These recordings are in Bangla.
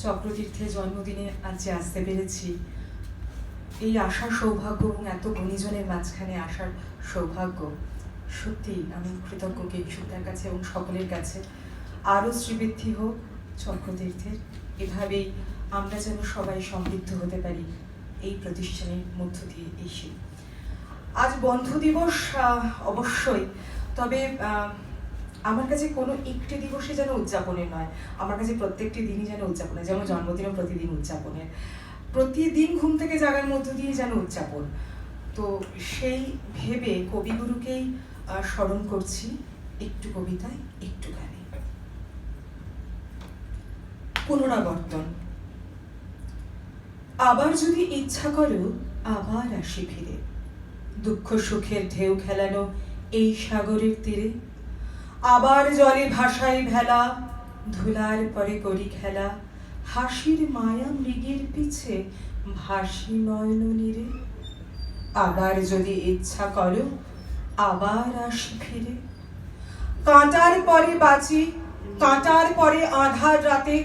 চক্রতীর্থের জন্মদিনে আজ যে আসতে পেরেছি, এই আসার সৌভাগ্য এবং এত গুণীজনের মাঝখানে আসার সৌভাগ্য, সত্যি আমি কৃতজ্ঞ কেশুদার কাছে এবং সকলের কাছে। আরও শ্রীবৃদ্ধি হোক চক্রতীর্থের, এভাবেই আমরা যেন সবাই সমৃদ্ধ হতে পারি এই প্রতিষ্ঠানের মধ্য দিয়ে এসে। আজ বন্ধু দিবস অবশ্যই, তবে আমার কাছে কোনো একটি দিবসে যেন উদযাপনের নয়, আমার কাছে প্রত্যেকটি দিনই যেন উদযাপনের, যেমন জন্মদিনও প্রতিদিন উদযাপনের, প্রতিদিন ঘুম থেকে জাগার মধ্য দিয়ে যেন উদযাপন। তো সেই ভেবে কবিগুরুকেই স্মরণ করছি, একটু কবিতায় একটু গানে। পুনরাবর্তন। আবার যদি ইচ্ছা করো আবার আসি ফিরে, দুঃখ সুখের ঢেউ খেলানো এই সাগরের তীরে। আবার জলে ভাসাই ভেলা, ধুলার পরে করি খেলা, হাসির মায়া মৃগের পিছে ভাসি নয়ন নীরে। আবার যদি ইচ্ছা করো আবার আসি ফিরে, কাঁটার পরে বাঁচি, কাঁটার পরে আঁধার রাতে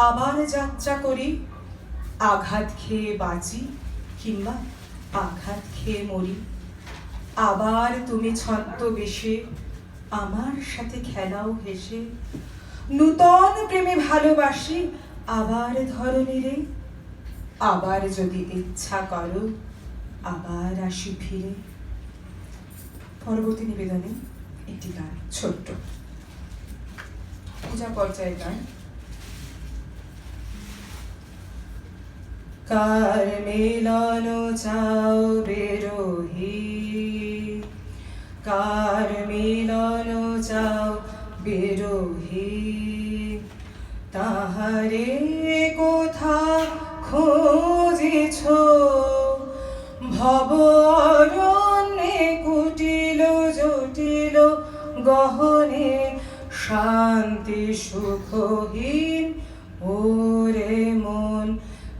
আবার যাত্রা করি। আঘাত খেয়ে বাঁচি কিংবা আঘাত খেয়ে মরি। আবার তুমি ছদ্মবেশে আমার সাথে খেলাও হেসে, নূতন প্রেমে ভালোবাসি আবার ধরনীরে। আবার যদি ইচ্ছা করো আবার আসি ফিরে। পরবর্তী নিবেদনে একটি গান, ছোট্ট পূজা পর্যায়ের গান। কার মিলন চাও বিরোহী, কার মিলন চাও বিরোহী, তাহারে কোথা খোঁজেছ ভব অরণ্যে কুটিল জটিল গহনে, শান্তি সুখহীন ওরে মন।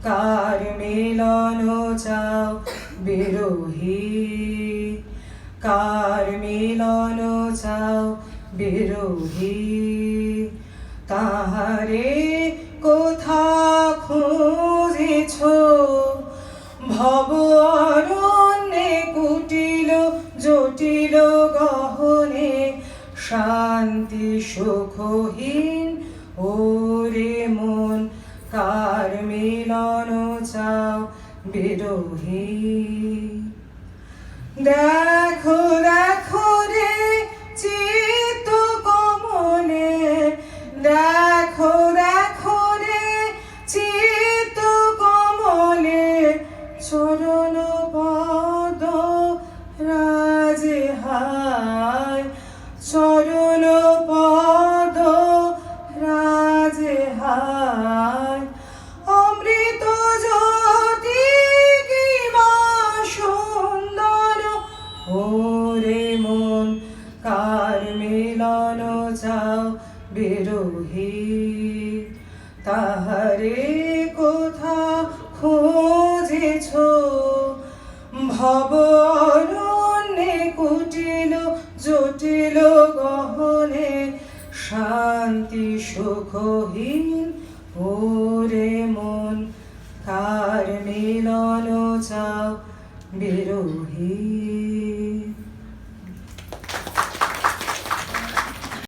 কার মিলন চাও বিরোহী, কার মিলন চাও বিরোহী, তাহারে কোথা খুঁজেছ ভব অরণ্যে কুটিল জটিল গহনে, শান্তি সুখহীন ওরে মন। কার মিলন চাও বিরোহী। দেখো দেখো রে চিত্ত কমলে, দেখো দেখো রে চিত্ত কমলে, চরণ পদ রাজে হায়, চরণ পদ রাজে হায়। অমৃত জ্যোতি কিবা সুন্দর ওরে মন। কার মিলন চাও বিরোহী, তাহারে কোথা খোঁজেছ ভব অরণ্যে কুটিল জটিল গহনে, শান্তি সুখহীন ওরে মন। কার মিলন চাও বিরোহী।